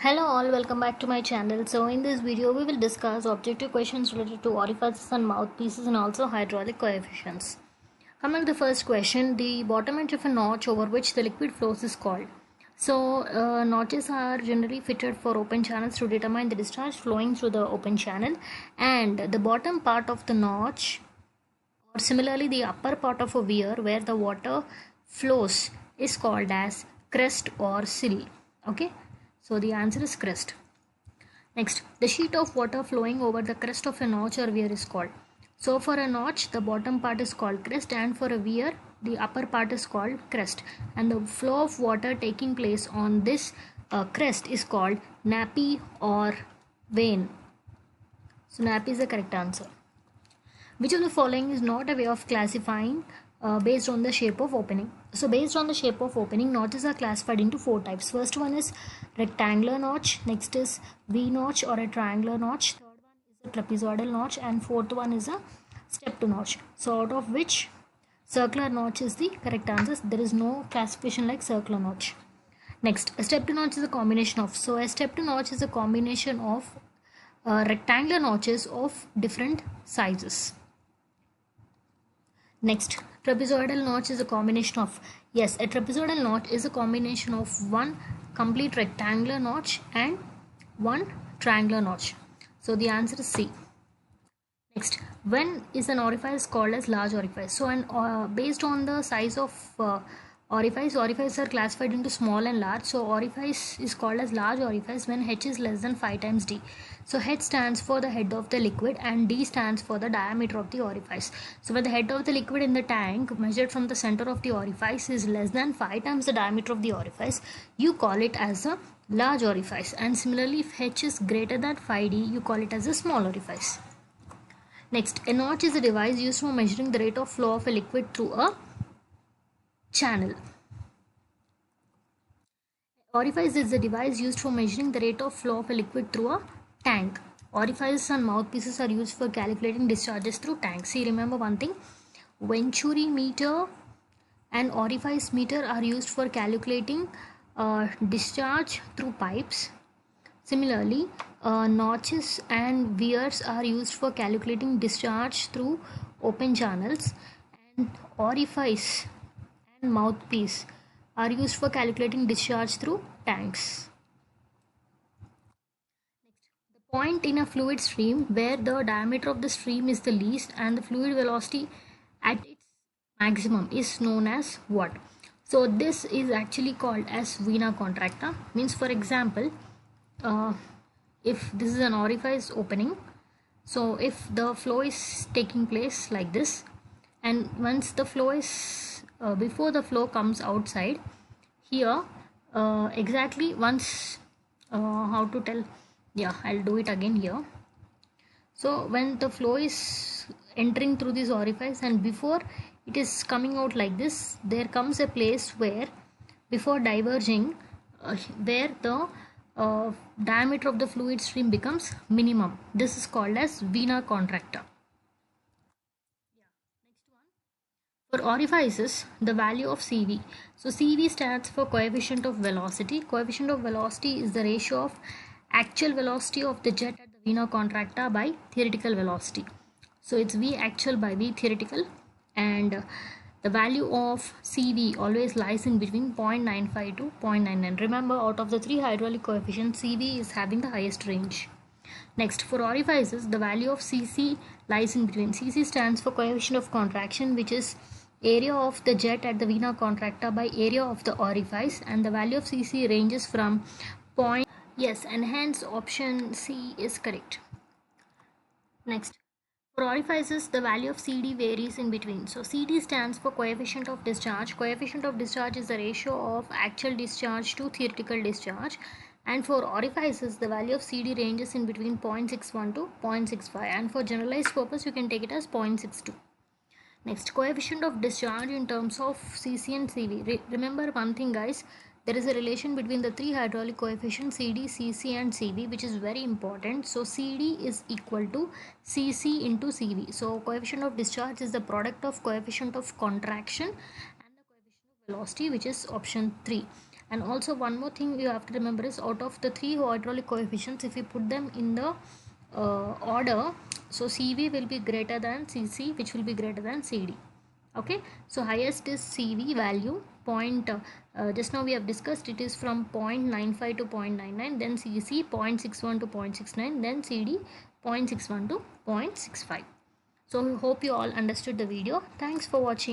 Hello all, welcome back to my channel. So in this video we will discuss objective questions related to orifices and mouthpieces and also hydraulic coefficients. Coming to the first question, the bottom edge of a notch over which the liquid flows is called. So notches are generally fitted for open channels to determine the discharge flowing through the open channel, and the bottom part of the notch or similarly the upper part of a weir where the water flows is called as crest or sill. Okay, so the answer is crest. Next, the sheet of water flowing over the crest of a notch or weir is called. So for a notch, the bottom part is called crest, and for a weir, the upper part is called crest. And the flow of water taking place on this crest is called nappe or vein. So nappe is the correct answer. Which of the following is not a way of classifying based on the shape of opening? So based on the shape of opening, notches are classified into four types. First one is rectangular notch, next is V notch or a triangular notch, third one is a trapezoidal notch, and fourth one is a stepped notch. So out of which circular notch is the correct answer. There is no classification like circular notch. Next, a stepped notch is a combination of. So a stepped notch is a combination of rectangular notches of different sizes. Next, trapezoidal notch is a combination of. Yes, a trapezoidal notch is a combination of one complete rectangular notch and one triangular notch. So the answer is C. Next, when is an orifice called as large orifice? So based on the size of orifices are classified into small and large. So orifice is called as large orifice when h is less than 5 times d. So h stands for the head of the liquid and d stands for the diameter of the orifice. So when the head of the liquid in the tank measured from the center of the orifice is less than 5 times the diameter of the orifice, you call it as a large orifice. And similarly, if h is greater than 5d, you call it as a small orifice. Next, a notch is a device used for measuring the rate of flow of a liquid through a channel. Orifice is a device used for measuring the rate of flow of a liquid through a tank. Orifices and mouthpieces are used for calculating discharges through tanks. See, remember one thing, Venturi meter and orifice meter are used for calculating discharge through pipes. Similarly, notches and weirs are used for calculating discharge through open channels, and orifice and mouthpiece are used for calculating discharge through tanks. Next, the point in a fluid stream where the diameter of the stream is the least and the fluid velocity at its maximum is known as what? So this is actually called as vena contracta. Means, for example, if this is an orifice opening, so if the flow is taking place like this, and once the flow is before the flow comes outside here, exactly once how to tell, yeah, I'll do it again here. So when the flow is entering through this orifice and before it is coming out like this, there comes a place where before diverging where the diameter of the fluid stream becomes minimum. This is called as vena contracta. For orifices, the value of CV. So CV stands for coefficient of velocity. Coefficient of velocity is the ratio of actual velocity of the jet at the vena contracta by theoretical velocity. So it's V actual by V theoretical, and the value of CV always lies in between 0.95 to 0.99. Remember, out of the three hydraulic coefficients, CV is having the highest range. Next, for orifices, the value of CC lies in between. CC stands for coefficient of contraction, which is area of the jet at the vena contracta by area of the orifice, and the value of CC ranges from point. Yes, and hence option C is correct. Next, for orifices, the value of CD varies in between. So CD stands for coefficient of discharge. Coefficient of discharge is the ratio of actual discharge to theoretical discharge. And for orifices, the value of CD ranges in between 0.61 to 0.65. And for generalized purpose, you can take it as 0.62. Next, coefficient of discharge in terms of CC and CV. Remember one thing, guys. There is a relation between the three hydraulic coefficients CD, CC and CV, which is very important. So CD is equal to CC into CV. So coefficient of discharge is the product of coefficient of contraction and the coefficient of velocity, which is option 3. And also one more thing you have to remember is, out of the three hydraulic coefficients, if we put them in the order, so CV will be greater than CC, which will be greater than CD. Okay, so highest is CV value point, just now we have discussed, it is from 0.95 to 0.99, then CC 0.61 to 0.69, then CD 0.61 to 0.65. So hope you all understood the video. Thanks for watching.